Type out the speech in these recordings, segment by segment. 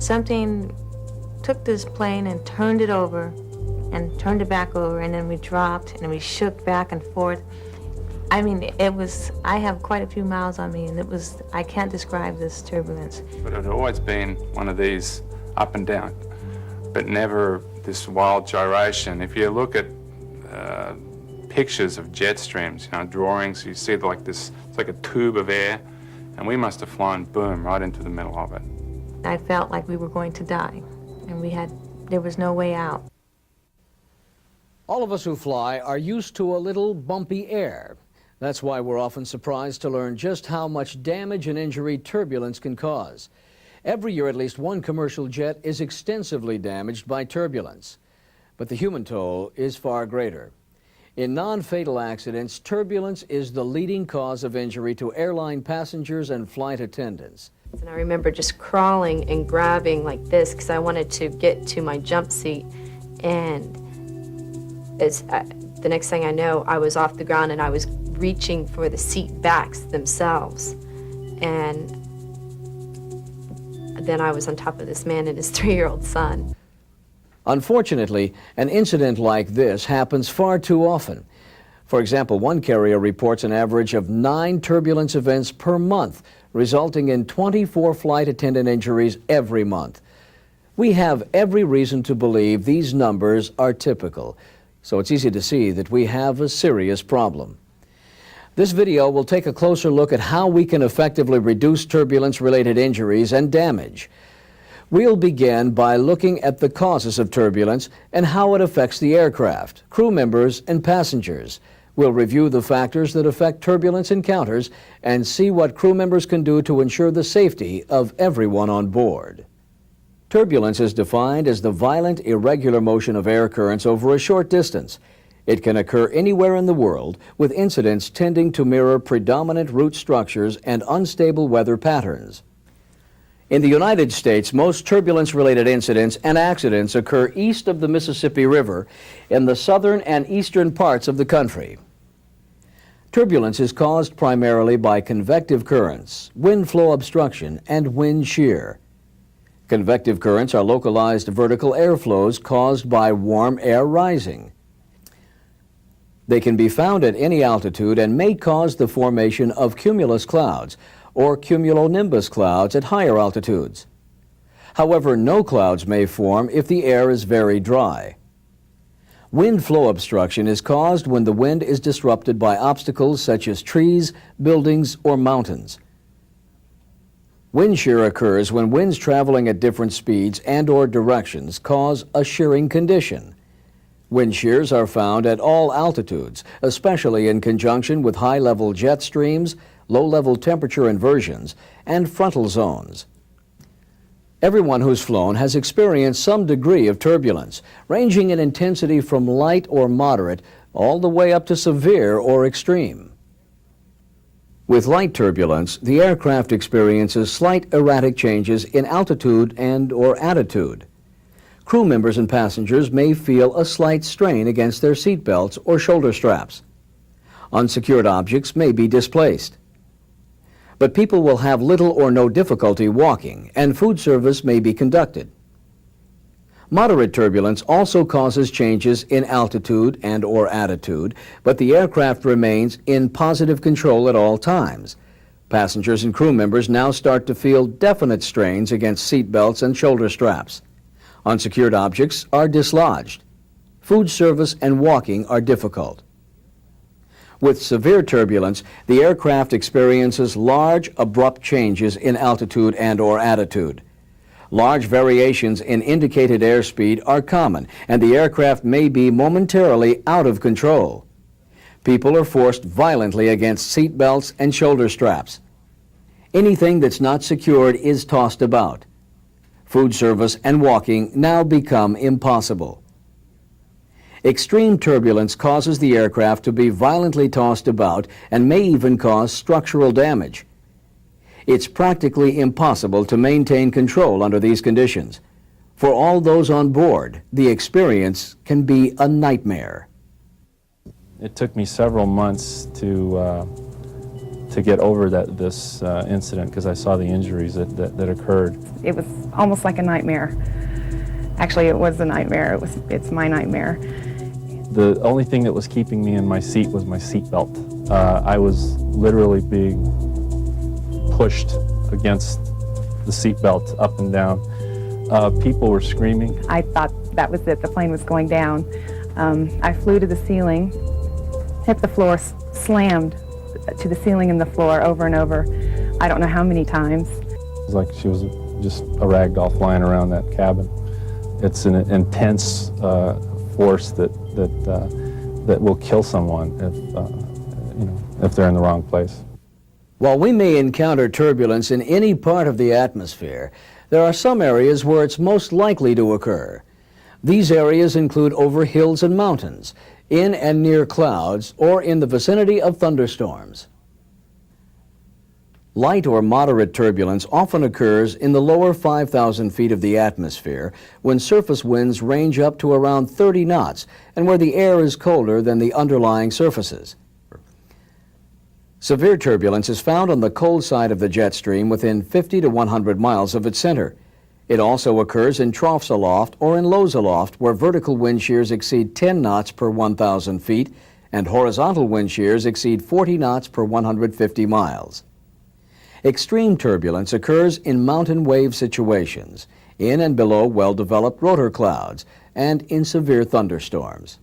something took this plane and turned it over and turned it back over, and then we dropped and we shook back and forth. I mean, it was, I have quite a few miles on me, and it was, I can't describe this turbulence. But it had always been one of these up and down, but never this wild gyration. If you look at pictures of jet streams, you know, drawings, you see like this, it's like a tube of air, and we must have flown, boom, right into the middle of it. I felt like we were going to die, and there was no way out. All of us who fly are used to a little bumpy air. That's why we're often surprised to learn just how much damage and injury turbulence can cause. Every year, at least one commercial jet is extensively damaged by turbulence. But the human toll is far greater. In non-fatal accidents, turbulence is the leading cause of injury to airline passengers and flight attendants. And I remember just crawling and grabbing like this because I wanted to get to my jump seat. And the next thing I know, I was off the ground and I was reaching for the seat backs themselves. And then I was on top of this man and his 3-year-old son. Unfortunately, an incident like this happens far too often. For example, one carrier reports an average of 9 turbulence events per month, resulting in 24 flight attendant injuries every month. We have every reason to believe these numbers are typical, so it's easy to see that we have a serious problem. This video will take a closer look at how we can effectively reduce turbulence-related injuries and damage. We'll begin by looking at the causes of turbulence and how it affects the aircraft, crew members, and passengers. We'll review the factors that affect turbulence encounters and see what crew members can do to ensure the safety of everyone on board. Turbulence is defined as the violent, irregular motion of air currents over a short distance. It can occur anywhere in the world, with incidents tending to mirror predominant root structures and unstable weather patterns. In the United States, most turbulence-related incidents and accidents occur east of the Mississippi River in the southern and eastern parts of the country. Turbulence is caused primarily by convective currents, wind flow obstruction, and wind shear. Convective currents are localized vertical airflows caused by warm air rising. They can be found at any altitude and may cause the formation of cumulus clouds, or cumulonimbus clouds at higher altitudes. However, no clouds may form if the air is very dry. Wind flow obstruction is caused when the wind is disrupted by obstacles such as trees, buildings, or mountains. Wind shear occurs when winds traveling at different speeds and/or directions cause a shearing condition. Wind shears are found at all altitudes, especially in conjunction with high-level jet streams, low-level temperature inversions, and frontal zones. Everyone who's flown has experienced some degree of turbulence, ranging in intensity from light or moderate all the way up to severe or extreme. With light turbulence, the aircraft experiences slight erratic changes in altitude and/or attitude. Crew members and passengers may feel a slight strain against their seat belts or shoulder straps. Unsecured objects may be displaced. But people will have little or no difficulty walking, and food service may be conducted. Moderate turbulence also causes changes in altitude and/or attitude, but the aircraft remains in positive control at all times. Passengers and crew members now start to feel definite strains against seat belts and shoulder straps. Unsecured objects are dislodged. Food service and walking are difficult. With severe turbulence, the aircraft experiences large, abrupt changes in altitude and/or attitude. Large variations in indicated airspeed are common, and the aircraft may be momentarily out of control. People are forced violently against seat belts and shoulder straps. Anything that's not secured is tossed about. Food service and walking now become impossible. Extreme turbulence causes the aircraft to be violently tossed about and may even cause structural damage. It's practically impossible to maintain control under these conditions. For all those on board, the experience can be a nightmare. It took me several months to to get over this incident because I saw the injuries that occurred. It was almost like a nightmare. Actually, it was a nightmare. It's my nightmare. The only thing that was keeping me in my seat was my seat belt. I was literally being pushed against the seat belt up and down. People were screaming. I thought that was it. The plane was going down. I flew to the ceiling, hit the floor, slammed to the ceiling and the floor over and over. I don't know how many times. It was like she was just a rag doll flying around that cabin. It's an intense force that will kill someone if they're in the wrong place. While we may encounter turbulence in any part of the atmosphere, there are some areas where it's most likely to occur. These areas include over hills and mountains, in and near clouds, or in the vicinity of thunderstorms. Light or moderate turbulence often occurs in the lower 5,000 feet of the atmosphere when surface winds range up to around 30 knots and where the air is colder than the underlying surfaces. Severe turbulence is found on the cold side of the jet stream within 50 to 100 miles of its center. It also occurs in troughs aloft or in lows aloft where vertical wind shears exceed 10 knots per 1,000 feet and horizontal wind shears exceed 40 knots per 150 miles. Extreme turbulence occurs in mountain wave situations, in and below well-developed rotor clouds, and in severe thunderstorms.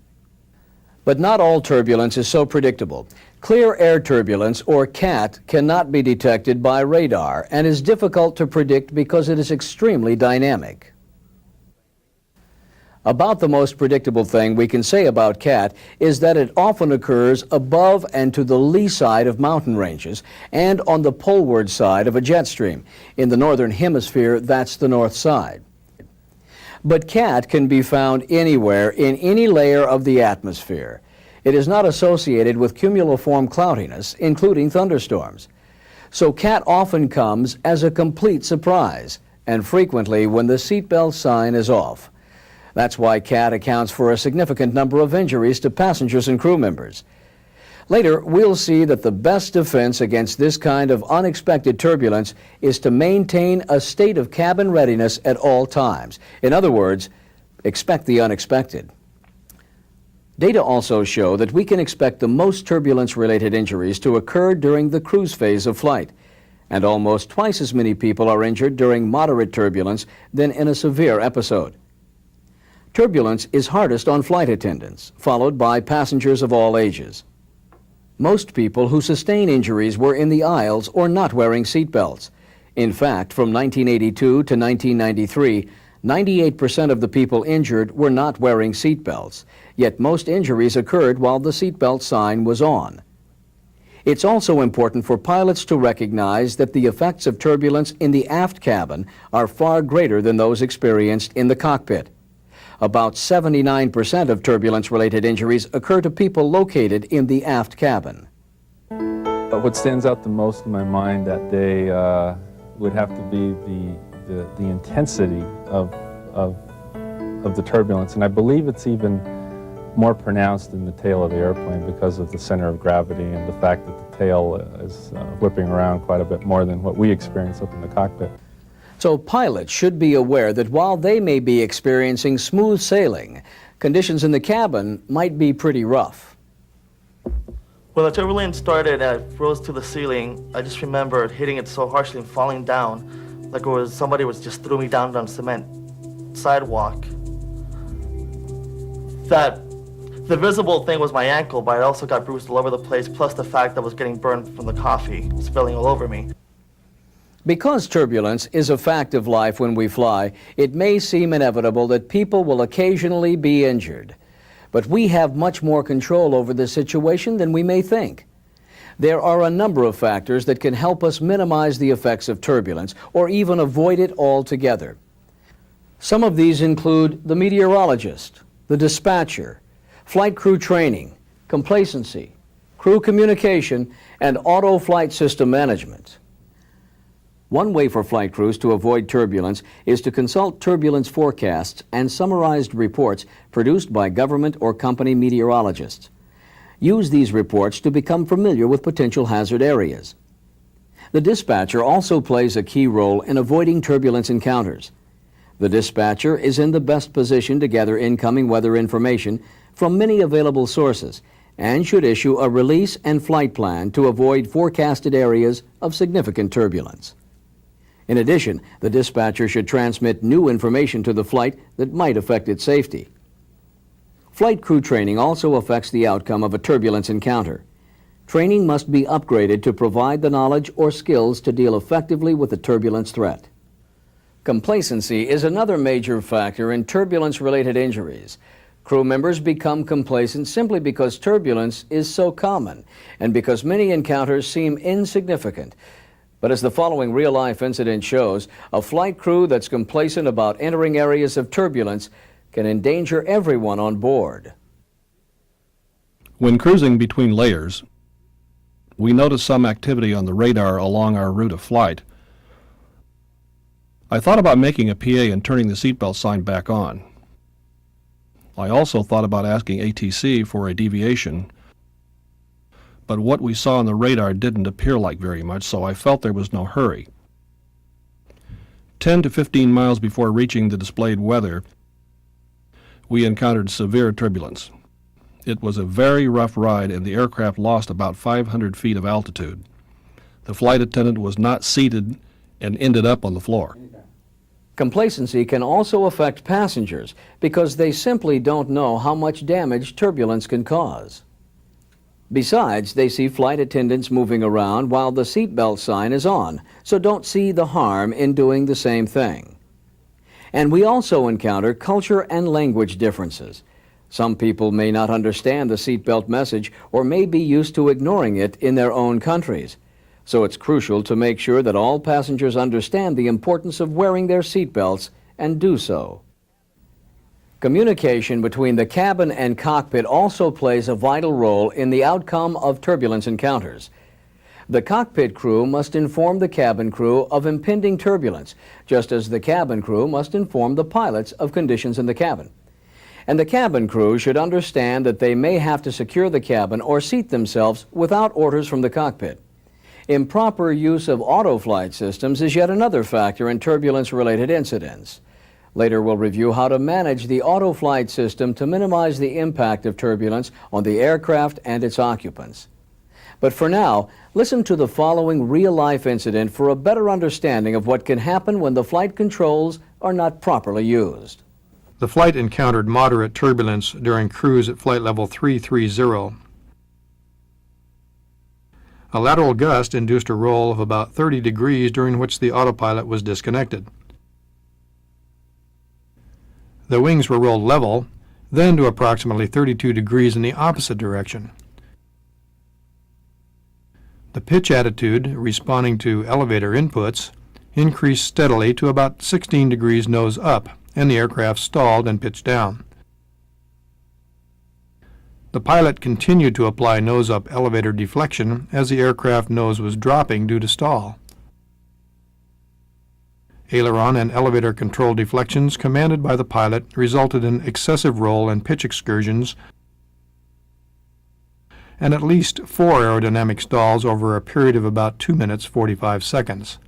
But not all turbulence is so predictable. Clear air turbulence, or CAT, cannot be detected by radar and is difficult to predict because it is extremely dynamic. About the most predictable thing we can say about CAT is that it often occurs above and to the lee side of mountain ranges and on the poleward side of a jet stream. In the northern hemisphere, that's the north side. But CAT can be found anywhere in any layer of the atmosphere. It is not associated with cumuliform cloudiness, including thunderstorms. So CAT often comes as a complete surprise, and frequently when the seatbelt sign is off. That's why CAT accounts for a significant number of injuries to passengers and crew members. Later, we'll see that the best defense against this kind of unexpected turbulence is to maintain a state of cabin readiness at all times. In other words, expect the unexpected. Data also show that we can expect the most turbulence-related injuries to occur during the cruise phase of flight, and almost twice as many people are injured during moderate turbulence than in a severe episode. Turbulence is hardest on flight attendants, followed by passengers of all ages. Most people who sustain injuries were in the aisles or not wearing seatbelts. In fact, from 1982 to 1993, 98% of the people injured were not wearing seatbelts, yet most injuries occurred while the seatbelt sign was on. It's also important for pilots to recognize that the effects of turbulence in the aft cabin are far greater than those experienced in the cockpit. About 79% of turbulence-related injuries occur to people located in the aft cabin. What stands out the most in my mind that day would have to be the intensity of the turbulence, and I believe it's even more pronounced in the tail of the airplane because of the center of gravity and the fact that the tail is whipping around quite a bit more than what we experience up in the cockpit. So pilots should be aware that while they may be experiencing smooth sailing, conditions in the cabin might be pretty rough. When the turbulence started and I rose to the ceiling, I just remember hitting it so harshly and falling down, like it was somebody just threw me down on cement sidewalk. That the visible thing was my ankle, but I also got bruised all over the place, plus the fact that I was getting burned from the coffee spilling all over me. Because turbulence is a fact of life when we fly, it may seem inevitable that people will occasionally be injured. But we have much more control over the situation than we may think. There are a number of factors that can help us minimize the effects of turbulence or even avoid it altogether. Some of these include the meteorologist, the dispatcher, flight crew training, complacency, crew communication, and auto flight system management. One way for flight crews to avoid turbulence is to consult turbulence forecasts and summarized reports produced by government or company meteorologists. use these reports to become familiar with potential hazard areas. The dispatcher also plays a key role in avoiding turbulence encounters. The dispatcher is in the best position to gather incoming weather information from many available sources and should issue a release and flight plan to avoid forecasted areas of significant turbulence. In addition, the dispatcher should transmit new information to the flight that might affect its safety. Flight crew training also affects the outcome of a turbulence encounter. Training must be upgraded to provide the knowledge or skills to deal effectively with the turbulence threat. Complacency is another major factor in turbulence-related injuries. Crew members become complacent simply because turbulence is so common and because many encounters seem insignificant. But as the following real-life incident shows, a flight crew that's complacent about entering areas of turbulence can endanger everyone on board. When cruising between layers, we noticed some activity on the radar along our route of flight. I thought about making a PA and turning the seatbelt sign back on. I also thought about asking ATC for a deviation, but what we saw on the radar didn't appear like very much, so I felt there was no hurry. 10 to 15 miles before reaching the displayed weather, we encountered severe turbulence. It was a very rough ride and the aircraft lost about 500 feet of altitude. The flight attendant was not seated and ended up on the floor. Complacency can also affect passengers because they simply don't know how much damage turbulence can cause. Besides, they see flight attendants moving around while the seatbelt sign is on, so don't see the harm in doing the same thing. And we also encounter culture and language differences. Some people may not understand the seatbelt message or may be used to ignoring it in their own countries. So it's crucial to make sure that all passengers understand the importance of wearing their seatbelts and do so. Communication between the cabin and cockpit also plays a vital role in the outcome of turbulence encounters. The cockpit crew must inform the cabin crew of impending turbulence, just as the cabin crew must inform the pilots of conditions in the cabin. And the cabin crew should understand that they may have to secure the cabin or seat themselves without orders from the cockpit. Improper use of auto-flight systems is yet another factor in turbulence-related incidents. Later, we'll review how to manage the auto-flight system to minimize the impact of turbulence on the aircraft and its occupants. But for now, listen to the following real-life incident for a better understanding of what can happen when the flight controls are not properly used. The flight encountered moderate turbulence during cruise at flight level 330. A lateral gust induced a roll of about 30 degrees during which the autopilot was disconnected. The wings were rolled level, then to approximately 32 degrees in the opposite direction. The pitch attitude, responding to elevator inputs, increased steadily to about 16 degrees nose up, and the aircraft stalled and pitched down. The pilot continued to apply nose-up elevator deflection as the aircraft nose was dropping due to stall. Aileron and elevator control deflections commanded by the pilot resulted in excessive roll and pitch excursions and at least 4 aerodynamic stalls over a period of about 2 minutes 45 seconds.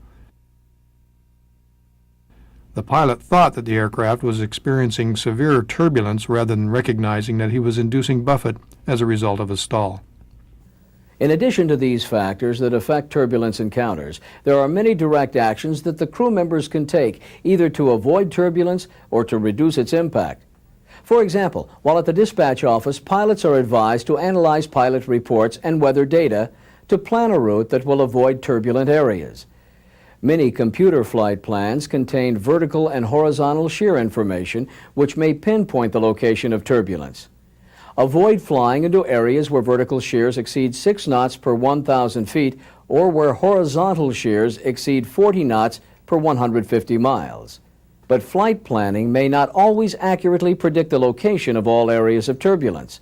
The pilot thought that the aircraft was experiencing severe turbulence rather than recognizing that he was inducing buffet as a result of a stall. In addition to these factors that affect turbulence encounters, there are many direct actions that the crew members can take, either to avoid turbulence or to reduce its impact. For example, while at the dispatch office, pilots are advised to analyze pilot reports and weather data to plan a route that will avoid turbulent areas. Many computer flight plans contain vertical and horizontal shear information which may pinpoint the location of turbulence. Avoid flying into areas where vertical shears exceed 6 knots per 1,000 feet or where horizontal shears exceed 40 knots per 150 miles. But flight planning may not always accurately predict the location of all areas of turbulence.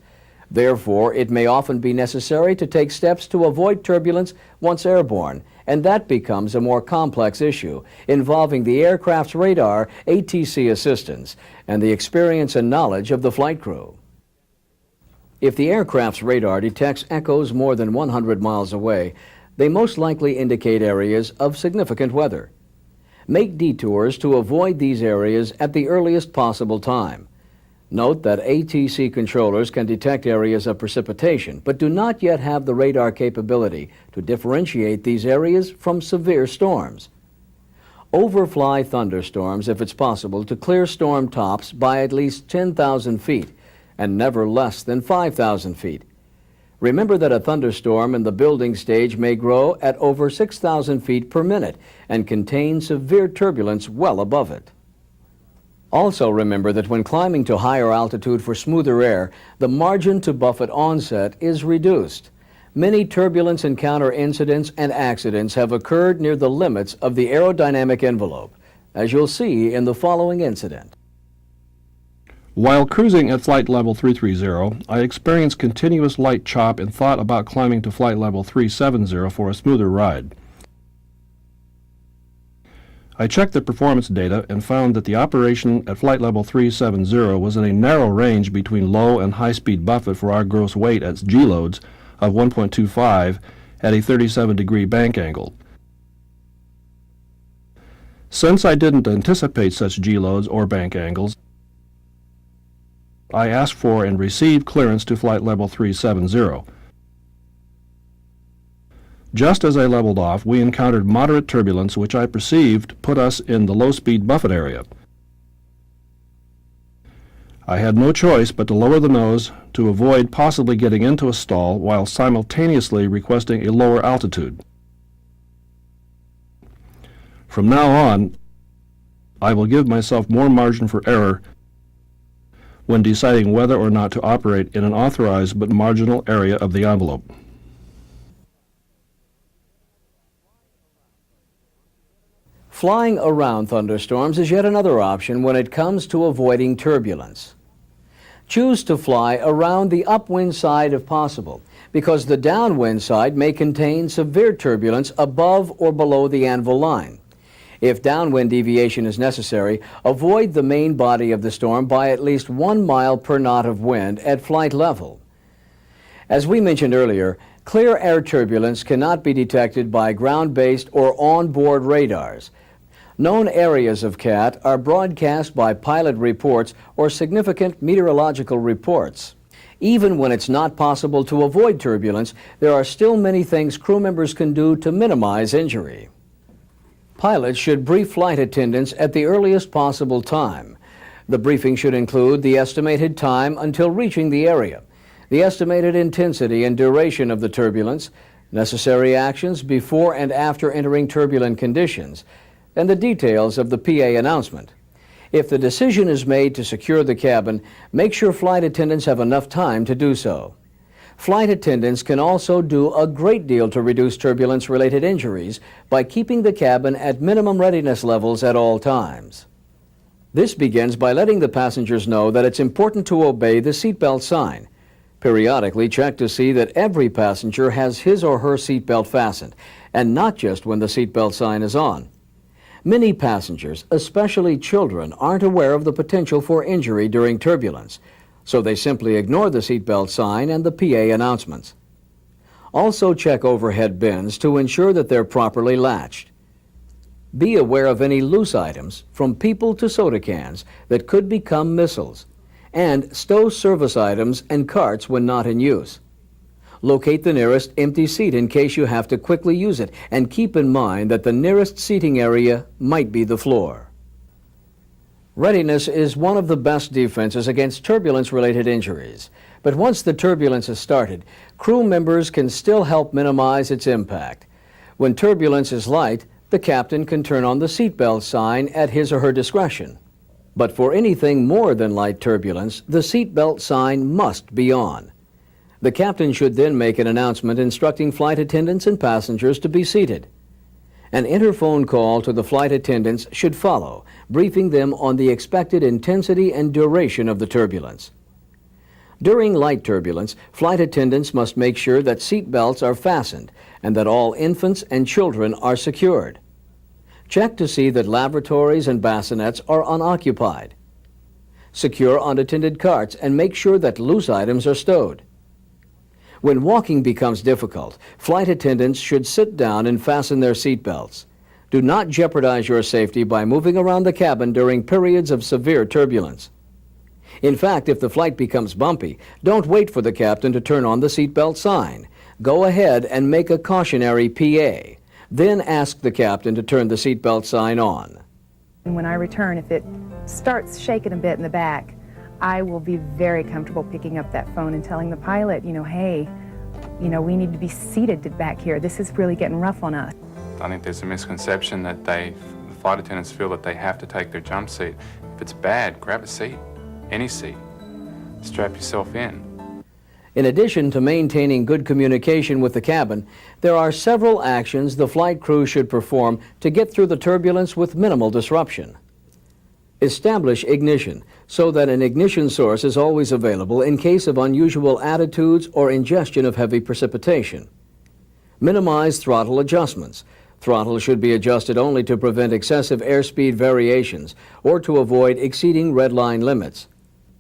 Therefore, it may often be necessary to take steps to avoid turbulence once airborne, and that becomes a more complex issue involving the aircraft's radar, ATC assistance, and the experience and knowledge of the flight crew. If the aircraft's radar detects echoes more than 100 miles away, they most likely indicate areas of significant weather. Make detours to avoid these areas at the earliest possible time. Note that ATC controllers can detect areas of precipitation, but do not yet have the radar capability to differentiate these areas from severe storms. Overfly thunderstorms if it's possible to clear storm tops by at least 10,000 feet and never less than 5,000 feet. Remember that a thunderstorm in the building stage may grow at over 6,000 feet per minute and contain severe turbulence well above it. Also remember that when climbing to higher altitude for smoother air, the margin to buffet onset is reduced. Many turbulence encounter incidents and accidents have occurred near the limits of the aerodynamic envelope, as you'll see in the following incident. While cruising at flight level 330, I experienced continuous light chop and thought about climbing to flight level 370 for a smoother ride. I checked the performance data and found that the operation at flight level 370 was in a narrow range between low and high-speed buffet for our gross weight at G-loads of 1.25 at a 37-degree bank angle. Since I didn't anticipate such G-loads or bank angles, I asked for and received clearance to flight level 370. Just as I leveled off, we encountered moderate turbulence, which I perceived put us in the low-speed buffet area. I had no choice but to lower the nose to avoid possibly getting into a stall while simultaneously requesting a lower altitude. From now on, I will give myself more margin for error when deciding whether or not to operate in an authorized but marginal area of the envelope. Flying around thunderstorms is yet another option when it comes to avoiding turbulence. Choose to fly around the upwind side if possible, because the downwind side may contain severe turbulence above or below the anvil line. If downwind deviation is necessary, avoid the main body of the storm by at least 1 mile per knot of wind at flight level. As we mentioned earlier, clear air turbulence cannot be detected by ground-based or on-board radars. Known areas of CAT are broadcast by pilot reports or significant meteorological reports. Even when it's not possible to avoid turbulence, there are still many things crew members can do to minimize injury. Pilots should brief flight attendants at the earliest possible time. The briefing should include the estimated time until reaching the area, the estimated intensity and duration of the turbulence, necessary actions before and after entering turbulent conditions, and the details of the PA announcement. If the decision is made to secure the cabin, make sure flight attendants have enough time to do so. Flight attendants can also do a great deal to reduce turbulence-related injuries by keeping the cabin at minimum readiness levels at all times. This begins by letting the passengers know that it's important to obey the seatbelt sign. Periodically check to see that every passenger has his or her seatbelt fastened, and not just when the seatbelt sign is on. Many passengers, especially children, aren't aware of the potential for injury during turbulence, so they simply ignore the seatbelt sign and the PA announcements. Also check overhead bins to ensure that they're properly latched. Be aware of any loose items, from people to soda cans, that could become missiles, and stow service items and carts when not in use. Locate the nearest empty seat in case you have to quickly use it, and keep in mind that the nearest seating area might be the floor. Readiness is one of the best defenses against turbulence-related injuries. But once the turbulence has started, crew members can still help minimize its impact. When turbulence is light, the captain can turn on the seatbelt sign at his or her discretion. But for anything more than light turbulence, the seatbelt sign must be on. The captain should then make an announcement instructing flight attendants and passengers to be seated. An interphone call to the flight attendants should follow, briefing them on the expected intensity and duration of the turbulence. During light turbulence, flight attendants must make sure that seat belts are fastened and that all infants and children are secured. Check to see that lavatories and bassinets are unoccupied. Secure unattended carts and make sure that loose items are stowed. When walking becomes difficult, flight attendants should sit down and fasten their seat belts. Do not jeopardize your safety by moving around the cabin during periods of severe turbulence. In fact, if the flight becomes bumpy, don't wait for the captain to turn on the seatbelt sign. Go ahead and make a cautionary PA. Then ask the captain to turn the seatbelt sign on. And when I return, if it starts shaking a bit in the back, I will be very comfortable picking up that phone and telling the pilot, hey, we need to be seated back here. This is really getting rough on us. I think there's a misconception that the flight attendants feel that they have to take their jump seat. If it's bad, grab a seat, any seat. Strap yourself in. In addition to maintaining good communication with the cabin, there are several actions the flight crew should perform to get through the turbulence with minimal disruption. Establish ignition so that an ignition source is always available in case of unusual attitudes or ingestion of heavy precipitation. Minimize throttle adjustments. Throttle should be adjusted only to prevent excessive airspeed variations or to avoid exceeding red line limits.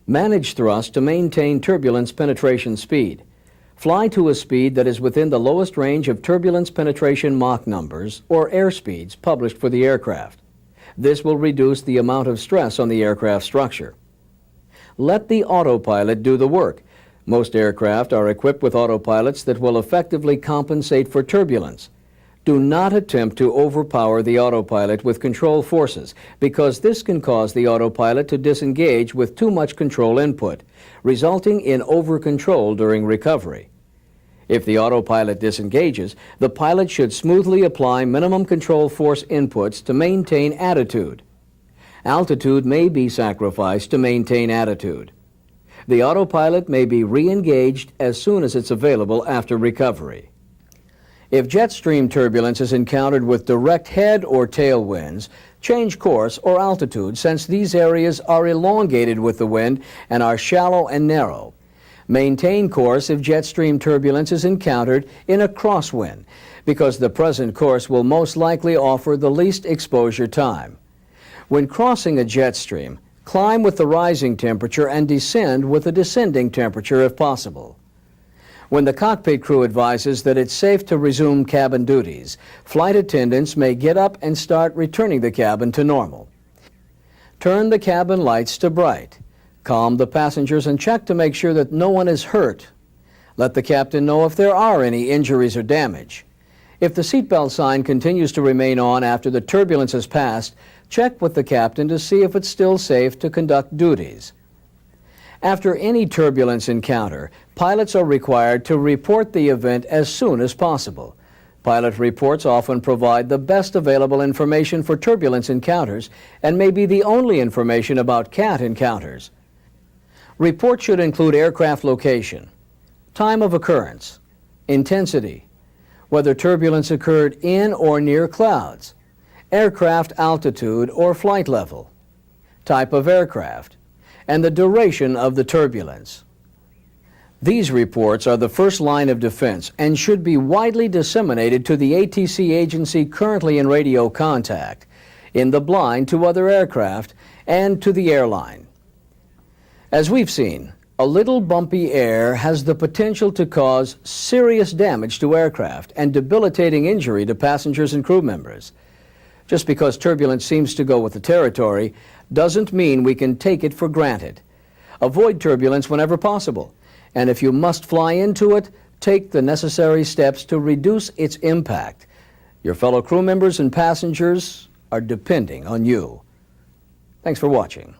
Manage thrust to maintain turbulence penetration speed. Fly to a speed that is within the lowest range of turbulence penetration Mach numbers or airspeeds published for the aircraft. This will reduce the amount of stress on the aircraft structure. Let the autopilot do the work. Most aircraft are equipped with autopilots that will effectively compensate for turbulence. Do not attempt to overpower the autopilot with control forces, because this can cause the autopilot to disengage with too much control input, resulting in over-control during recovery. If the autopilot disengages, the pilot should smoothly apply minimum control force inputs to maintain attitude. Altitude may be sacrificed to maintain attitude. The autopilot may be re-engaged as soon as it's available after recovery. If jet stream turbulence is encountered with direct head or tail winds, change course or altitude, since these areas are elongated with the wind and are shallow and narrow. Maintain course if jet stream turbulence is encountered in a crosswind, because the present course will most likely offer the least exposure time. When crossing a jet stream, climb with the rising temperature and descend with a descending temperature if possible. When the cockpit crew advises that it's safe to resume cabin duties, flight attendants may get up and start returning the cabin to normal. Turn the cabin lights to bright. Calm the passengers and check to make sure that no one is hurt. Let the captain know if there are any injuries or damage. If the seatbelt sign continues to remain on after the turbulence has passed, check with the captain to see if it's still safe to conduct duties. After any turbulence encounter, pilots are required to report the event as soon as possible. Pilot reports often provide the best available information for turbulence encounters and may be the only information about CAT encounters. Reports should include aircraft location, time of occurrence, intensity, whether turbulence occurred in or near clouds, aircraft altitude or flight level, type of aircraft, and the duration of the turbulence. These reports are the first line of defense and should be widely disseminated to the ATC agency currently in radio contact, in the blind to other aircraft, and to the airline. As we've seen, a little bumpy air has the potential to cause serious damage to aircraft and debilitating injury to passengers and crew members. Just because turbulence seems to go with the territory doesn't mean we can take it for granted. Avoid turbulence whenever possible, and if you must fly into it, take the necessary steps to reduce its impact. Your fellow crew members and passengers are depending on you. Thanks for watching.